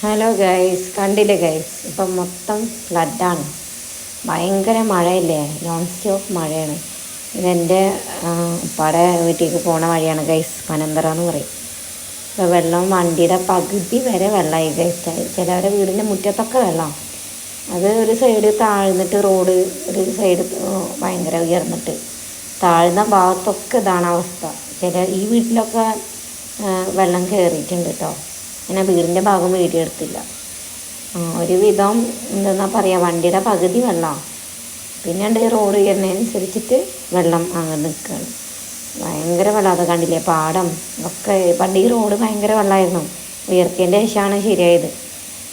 Hello guys, കണ്ടില്ലേ guys, ഇപ്പം മൊത്തം ഫ്ലഡാണ്. ഭയങ്കര മഴയില്ലേ, നോൺ സ്റ്റോപ്പ് മഴയാണ്. ഇതെൻ്റെ ഉപ്പാടെ വീട്ടിലേക്ക് പോണ വഴിയാണ് ഗൈസ്, പനന്തറ എന്ന് പറയും. ഇപ്പോൾ വെള്ളം വണ്ടിയുടെ പകുതി വരെ വെള്ളമായി ഗൈസ്. ചിലവരുടെ വീടിൻ്റെ മുറ്റത്തൊക്കെ വെള്ളം. അത് ഒരു സൈഡ് താഴ്ന്നിട്ട് റോഡ്, ഒരു സൈഡ് ഭയങ്കര ഉയർന്നിട്ട്, താഴ്ന്ന ഭാഗത്തൊക്കെ ഇതാണ് അവസ്ഥ. ഈ വീട്ടിലൊക്കെ വെള്ളം കയറിയിട്ടുണ്ട് കേട്ടോ. ഞാൻ വീടിൻ്റെ ഭാഗം വീഡിയോ എടുത്തില്ല. ഒരുവിധം എന്താ പറയുക, വണ്ടിയുടെ പകുതി വെള്ളമാണ്. പിന്നെ റോഡ് ഉയർന്നതനുസരിച്ചിട്ട് വെള്ളം അങ്ങനെ നിൽക്കുകയാണ്. ഭയങ്കര വെള്ളം. അത് കണ്ടില്ലേ, പാടം ഒക്കെ. പണ്ട് ഈ റോഡ് ഭയങ്കര വെള്ളമായിരുന്നു. ഉയർത്തിയതിൻ്റെ ശേഷമാണ് ശരിയായത്.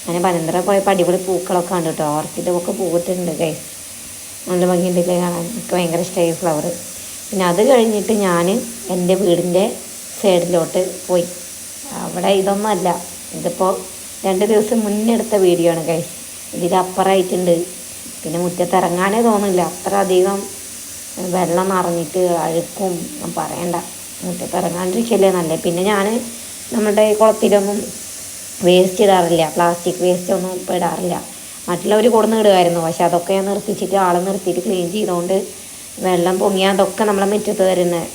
അങ്ങനെ പനന്തറ പോയപ്പോൾ അടിപൊളി പൂക്കളൊക്കെ ഉണ്ട് കേട്ടോ. ഓർക്കിഡൊക്കെ പൂവിട്ടുണ്ട് ഗൈസ്. നല്ല ഭംഗിയുണ്ടല്ലേ കാണാൻ. എനിക്ക് ഭയങ്കര ഇഷ്ടമായി ഫ്ലവർ. പിന്നെ അത് കഴിഞ്ഞിട്ട് ഞാൻ എൻ്റെ വീടിൻ്റെ സൈഡിലോട്ട് പോയി. അവിടെ ഇതൊന്നുമല്ല, ഇതിപ്പോൾ 2 ദിവസം മുന്നേ എടുത്ത വീഡിയോ ആണ് ഗൈസ്. ഇതിലപ്പുറമായിട്ടുണ്ട്. പിന്നെ മുറ്റത്തിറങ്ങാനേ തോന്നില്ല, അത്ര അധികം വെള്ളം നിറഞ്ഞിട്ട് അഴുക്കും പറയണ്ട. മുറ്റത്തിറങ്ങാണ്ടിരിക്കല്ലേ നല്ലത്. പിന്നെ ഞാൻ നമ്മുടെ കുളത്തിലൊന്നും വേസ്റ്റ് ഇടാറില്ല, പ്ലാസ്റ്റിക് വേസ്റ്റ് ഒന്നും ഇപ്പോൾ ഇടാറില്ല. മറ്റുള്ളവർ കൊടുന്ന് ഇടുമായിരുന്നു, പക്ഷെ അതൊക്കെ ഞാൻ നിർത്തിച്ചിട്ട് ആളെ നിർത്തിയിട്ട് ക്ലീൻ ചെയ്തുകൊണ്ട് വെള്ളം പൊങ്ങിയാൽ അതൊക്കെ നമ്മളെ മുറ്റത്ത് വരുന്നത്.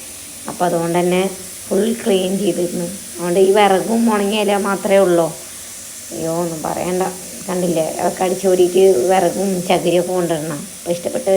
അപ്പോൾ അതുകൊണ്ട് തന്നെ ഫുൾ ക്ലീൻ ചെയ്തിരുന്നു. അതുകൊണ്ട് ഈ വിറകും ഉണങ്ങിയ ഇല മാത്രമേ ഉള്ളൂ. അയ്യോ ഒന്നും പറയണ്ട. കണ്ടില്ലേ, അതൊക്കെ അടിച്ചോടിയിട്ട് വിറകും ചകിരിയൊക്കെ കൊണ്ടുവരണം. അപ്പോൾ ഇഷ്ടപ്പെട്ട്